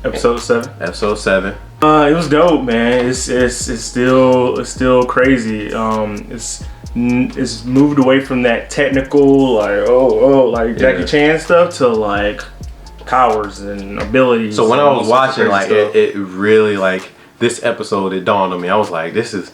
Episode 7. Episode 7. It was dope, man. It's still crazy. It's moved away from that technical like Jackie Chan stuff to like powers and abilities. So when I was watching, like it really like this episode, it dawned on me. I was like, this is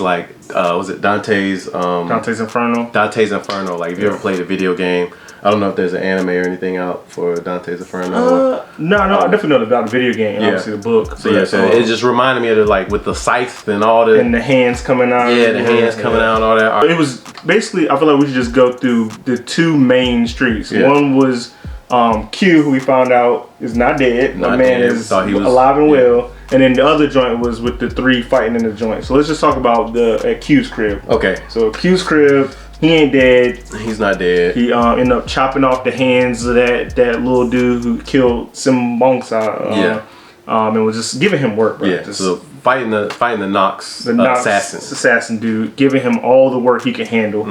like was it Dante's Inferno? Dante's Inferno. Like if you ever played a video game, I don't know if there's an anime or anything out for Dante's Inferno. No, I definitely know about the video game. Yeah. Obviously the book. So it just reminded me of like with the scythe and all the and the hands coming out. Yeah, the hands coming out and all that. It was basically, I feel like we should just go through the 2 main streets. Yeah. One was Q, who we found out is not dead. My man is alive and well. And then the other joint was with the 3 fighting in the joint. So let's just talk about at Q's crib. Okay. So Q's crib, he ain't dead. He's not dead. He ended up chopping off the hands of that little dude who killed Sim Bongsa. And was just giving him work, bro. Yeah. Just so fighting the Nox assassin dude, giving him all the work he can handle.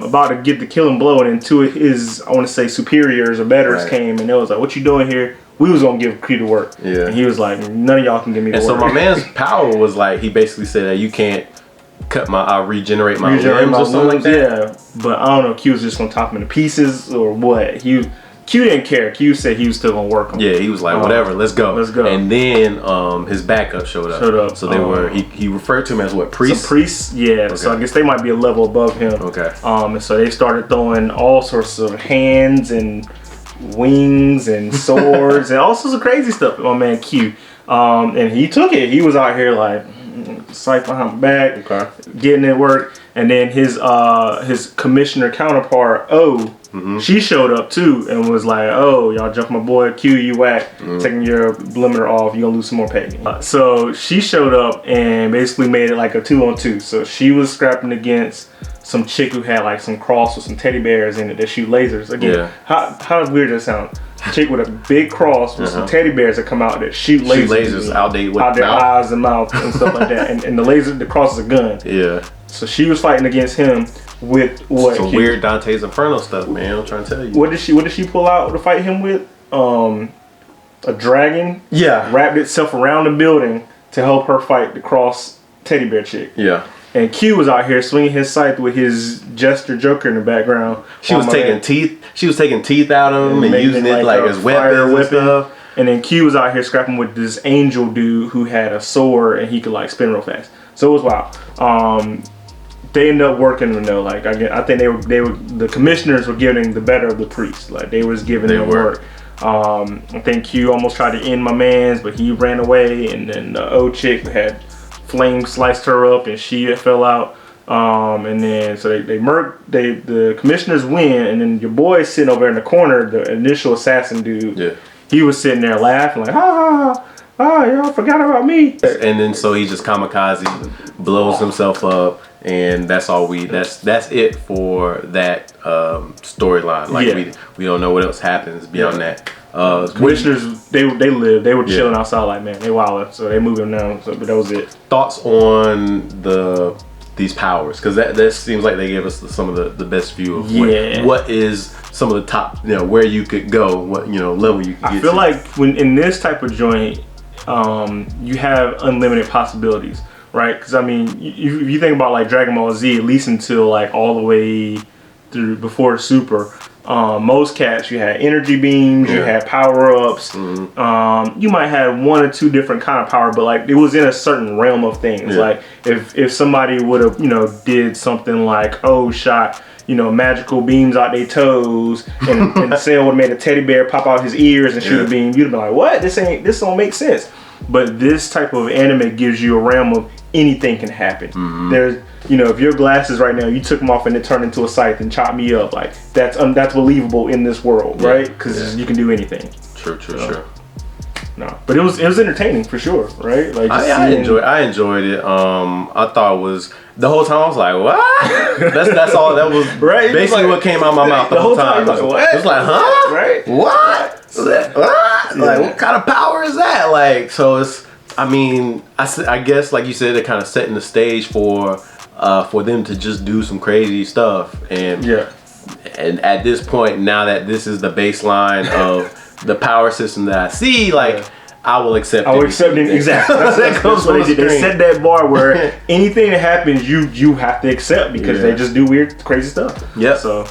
About to get the killing blow, and then 2 of his, I want to say, superiors or betters came, and they was like, "What you doing here? We was gonna give Q the work." Yeah. And he was like, "None of y'all can give me the work." And so my man's power was like, he basically said that you can't regenerate my limbs or something like that. Yeah, but I don't know. Q was just gonna top him into pieces or what. Q didn't care. Q said he was still gonna work on. Yeah, he was like, whatever, let's go. And then his backup showed up. So they were he referred to him as what, priests? Some priests, yeah. Okay. So I guess they might be a level above him. Okay. And so they started throwing all sorts of hands and wings and swords and all sorts of crazy stuff at my man Q. And he took it. He was out here like sight behind my back, getting it work. And then his commissioner counterpart O, she showed up too and was like, "Oh, y'all jumped my boy Q, you whack, taking your limiter off, you gonna lose some more pay." So she showed up and basically made it like a 2-on-2. So she was scrapping against some chick who had like some cross with some teddy bears in it that shoot lasers. Again, how weird does that sound? Chick with a big cross with some teddy bears that come out that shoot lasers out their eyes and mouth and stuff like that. And the cross is a gun. Yeah. So she was fighting against him with what? Some weird Dante's Inferno stuff, man. I'm trying to tell you. What did she pull out to fight him with? A dragon. Yeah. Wrapped itself around the building to help her fight the cross teddy bear chick. Yeah. And Q was out here swinging his scythe with his jester Joker in the background. She was taking teeth. She was taking teeth out of him and using it like as weapons and stuff. And then Q was out here scrapping with this angel dude who had a sword and he could like spin real fast. So it was wild. They ended up working though. Like I think they were the commissioners were giving the better of the priests. Like they was giving them work. I think Q almost tried to end my man's, but he ran away. And then the old chick had flame sliced her up and she fell out. And then so the commissioners win, and then your boy sitting over in the corner, the initial assassin dude. Yeah. He was sitting there laughing like, y'all forgot about me. And then so he just kamikaze blows himself up, and that's all that's it for that storyline. Like we don't know what else happens beyond that. Commissioners, they were chilling outside like, man, they wildin', so they moved him down. So but that was it. Thoughts on these powers, because that seems like they gave us some of the best view of what is some of the top, where you could go, what level you could get. I feel like when in this type of joint, you have unlimited possibilities, right? Because I mean, if you think about like Dragon Ball Z, at least until like all the way through before Super, most cats you had energy beams, you had power ups. You might have 1 or 2 different kind of power, but like it was in a certain realm of things. Like if somebody would have did something like shot magical beams out their toes, and Cell would have made a teddy bear pop out his ears and shoot a beam, you'd have been like, what? This don't make sense. But this type of anime gives you a realm of anything can happen. There's if your glasses right now, you took them off and it turned into a scythe and chopped me up, like that's believable in this world, right? Because you can do anything. True. No, but it was entertaining for sure, right? Like I enjoyed it. I thought it was the whole time I was like, what? That's all that was right. Basically, what came out of my mouth the whole time. Like, what? It was like, huh? Right? What? What? Like, what kind of power is that? Like, so it's. I mean, I guess like you said, they're kind of setting the stage for them to just do some crazy stuff, and at this point, now that this is the baseline of the power system that I see, like I will accept. I will accept it. Exactly. That's what they did. They set that bar where anything that happens, you have to accept because they just do weird, crazy stuff. Yep. So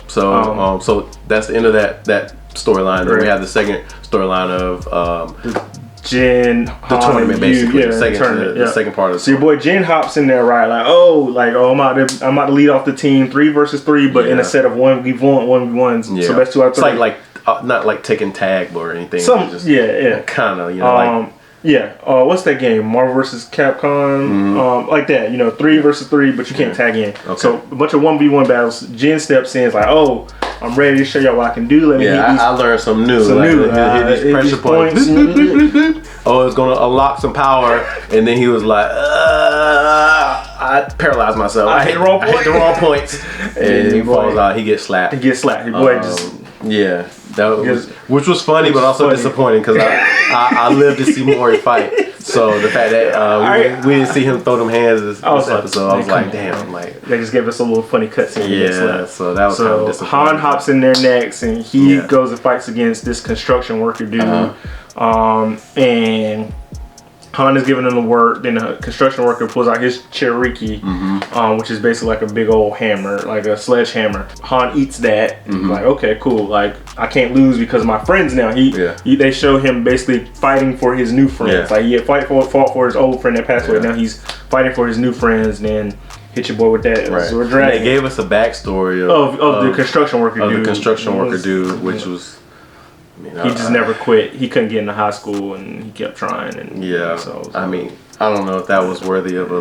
that's the end of that storyline. Then we have the second storyline of Jin, the tournament, basically. The second part of the So your boy Jin hops in there, right? I'm about to lead off the team 3 versus 3, but in a set of 1v1s. Yeah. So best 2 out of 3. It's like not like taking tag or anything. Kind of, what's that game? Marvel vs. Capcom, like that. 3 versus 3, but you can't tag in. Okay. So a bunch of 1v1 battles. Jin steps in, is like, I'm ready to show y'all what I can do. Let me I learned some new. Hit these pressure points. It's gonna unlock some power, and then he was like, I paralyzed myself. I hit the wrong points, and he falls out. He gets slapped. Your boy which was funny, but also disappointing because I lived to see Mori fight. So the fact that we didn't see him throw them hands this episode, I was like, damn, they just gave us a little funny cutscene. Yeah, so that was kind of disappointing. Han hops in there next, and he goes and fights against this construction worker dude, and Han is giving him the work. Then the construction worker pulls out his Cherokee, which is basically like a big old hammer, like a sledgehammer. Han eats that. Like, okay, cool. Like, I can't lose because of my friends now. They show him basically fighting for his new friends. Like, he had fought for his old friend that passed away. Now he's fighting for his new friends. And then hit your boy with that. Right. They gave us a backstory of the construction worker dude. The construction worker dude, which was. He just never quit. He couldn't get into high school, and he kept trying. And I mean, I don't know if that was worthy of a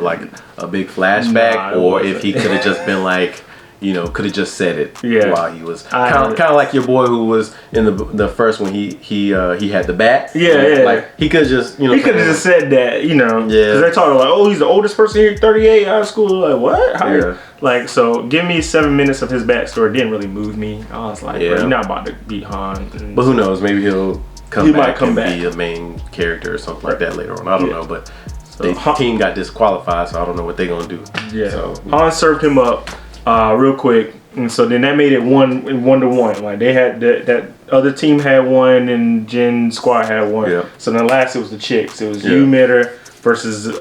big flashback, or if he could have just been like, could have just said it while he was kind of like your boy who was in the first one. He had the bat. Like he could have just he could have just said that because they're talking like, he's the oldest person here, 38 out of school. Like what? Like, so give me 7 minutes of his backstory. It didn't really move me. I was like, bro, you're not about to beat Han. But who knows? Maybe he'll come back be a main character or something like that later on. I don't know, but the team got disqualified, so I don't know what they're gonna do. Yeah. So Han served him up real quick, and so then that made it 1-1. Like they had that other team had one, and Jin's squad had one. Yeah. So then last it was the chicks. It was you, Mitter, versus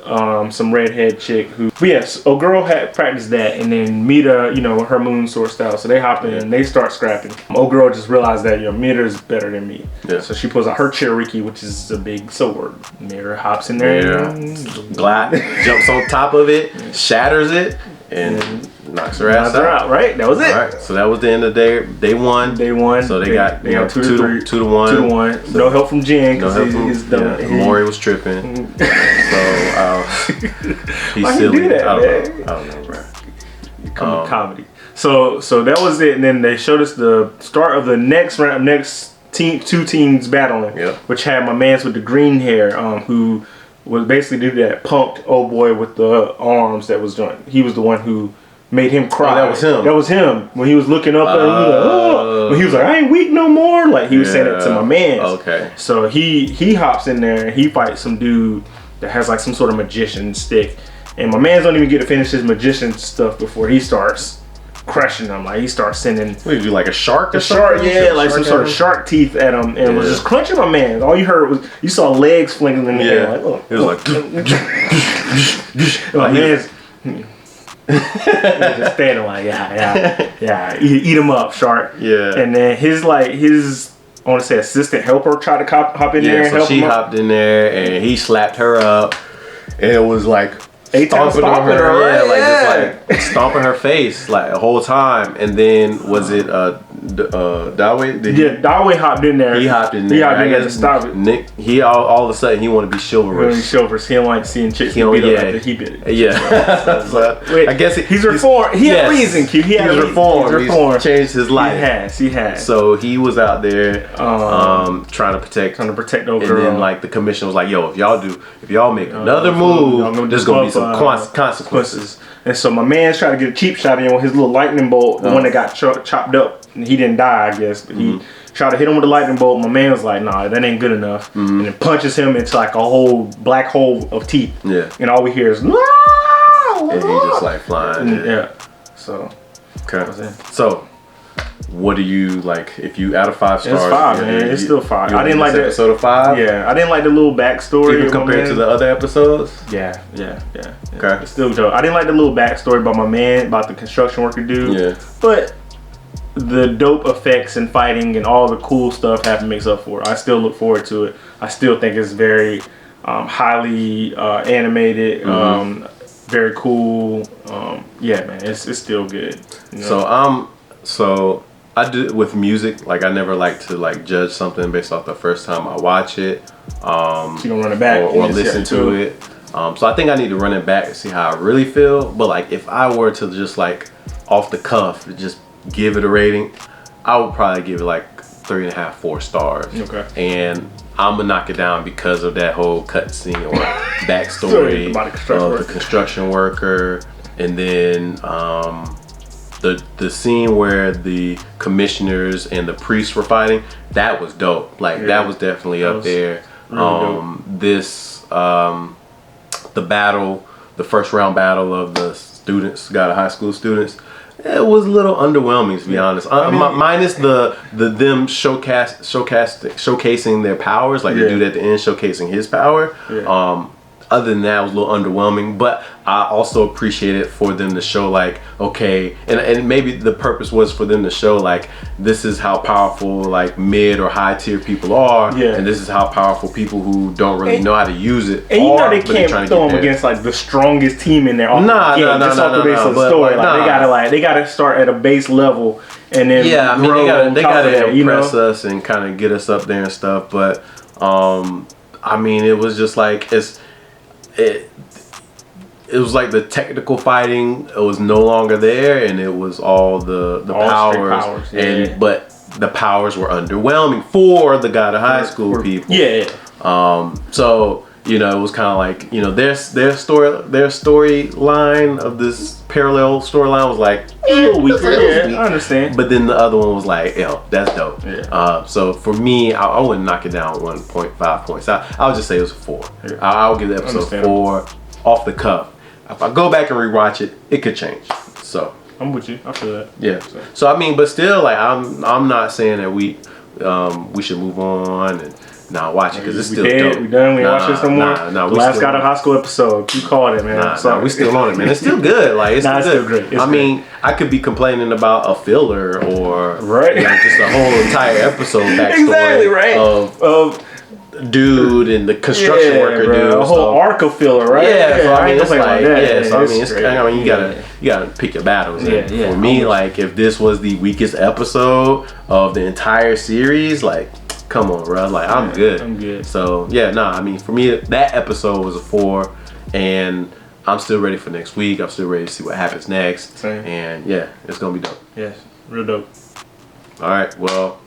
some redhead chick who. But yes, a girl had practiced that, and then Mita, her moon sword style. So they hop in and they start scrapping. Old girl just realized that Mita is better than me. Yeah. So she pulls out her Cherokee, which is a big sword. Mita hops in there. Glide, jumps on top of it, shatters it, and knocks her ass out. Right? That was it. All right. So that was the end of day one. So they got 2 to 1. 2 to 1. So, no help from Jin because he's done. Yeah. Mori was tripping. He's silly. I don't know, bro. Comedy. So that was it, and then they showed us the start of the next round, two teams battling, which had my mans with the green hair, who was basically that punked old boy with the arms that was doing. He was the one who made him cry. That was him. That was him when he was looking up at him. When he was like, I ain't weak no more. Like he was saying it to my man. Okay. So he hops in there and he fights some dude that has like some sort of magician stick, and my man's don't even get to finish his magician stuff before he starts crushing them. Like he starts sending. What did you like a shark? A shark, like some sort of shark teeth at him, and was just crunching my man. All you heard was you saw legs flinging in the air. Like, it was like. My man's. Just standing like eat him up, shark. And then his I want to say assistant helper tried to hop in there and help him. She hopped in there and he slapped her up, and it was like stomping her, just stomping her face like the whole time. And then was it Dawei? Dawei hopped in there. He hopped in there. I guess to stop it. Nick, he all of a sudden he wanted to be chivalrous. He don't like seeing chicks beat up after he bit it. Yeah. So, I guess he's reformed. He had a reason, Q. He's reformed. He's changed his life. He has. So he was out there trying to protect the girl. And then like the commission was like, yo, if y'all make another move, there's gonna be some consequences. And so my man's trying to get a cheap shot in with his little lightning bolt, the one that got chopped up. And he didn't die, I guess, but he tried to hit him with a lightning bolt. My man was like, nah, that ain't good enough. And then punches him into like a whole black hole of teeth. Yeah. And all we hear is, no! And he just like flying. Yeah. So. Okay. So, what do you like? If you out of 5 stars, It's 5, man. It's still 5. I didn't like that episode of 5. Yeah, I didn't like the little backstory. Even compared to the other episodes. Yeah. Okay. It's still dope. I didn't like the little backstory about my man, about the construction worker dude. Yeah. But the dope effects and fighting and all the cool stuff have to make up for it. I still look forward to it. I still think it's very highly animated, very cool. Yeah, man, it's still good. You know? So I do with music. Like I never like to like judge something based off the first time I watch it. So you gonna run it back or listen to it. So I think I need to run it back and see how I really feel. But like if I were to just like off the cuff just give it a rating, I would probably give it like 3.5, 4 stars. Okay. And I'm gonna knock it down because of that whole cutscene or backstory of the construction worker, and then the scene where the commissioners and the priests were fighting. That was dope. Like that was definitely up there. Really this the battle, the first round battle of the students, got high school students. It was a little underwhelming, to be honest. Minus the them showcasing their powers, like the dude at the end showcasing his power. Other than that, it was a little underwhelming. But I also appreciate it for them to show like, okay, and maybe the purpose was for them to show like this is how powerful like mid or high tier people are, and this is how powerful people who don't really know how to use it. And you know they can't throw them against like the strongest team in there. Nah. They gotta start at a base level and then I mean they gotta impress us and kind of get us up there and stuff. But I mean it was just like it was like the technical fighting was no longer there, and it was all the powers. But the powers were underwhelming for the God of High School people. So you know it was kind of like, you know, their storyline of this parallel storyline was like a little weaker. I understand. But then the other one was like, yo, that's dope. So for me, I wouldn't knock it down 1.5 points. I would just say it was a 4. I'll give the episode 4 off the cuff. If I go back and rewatch it, it could change. So I'm with you. I feel that. Yeah. So I mean, but still, like I'm not saying that we should move on and not watch it because it's still dope. We done. We ain't watch this no more. The last God of High School episode. You called it, man. We still on it, man. It's still good. Like it's still great. I mean, I could be complaining about a filler or you know, just a whole entire episode backstory exactly right of dude and the construction worker dude, a whole arc of filler, right? So I mean, it's like so I mean, it's I mean, you gotta pick your battles. For me, like if this was the weakest episode of the entire series, like come on, bro, like I'm good. So I mean, for me, that episode was a 4, and I'm still ready for next week. I'm still ready to see what happens next. And it's gonna be dope. Yes, real dope. All right, well,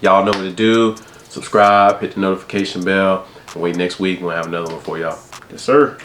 y'all know what to do. Subscribe, hit the notification bell, and wait next week. We'll have another one for y'all. Yes, sir.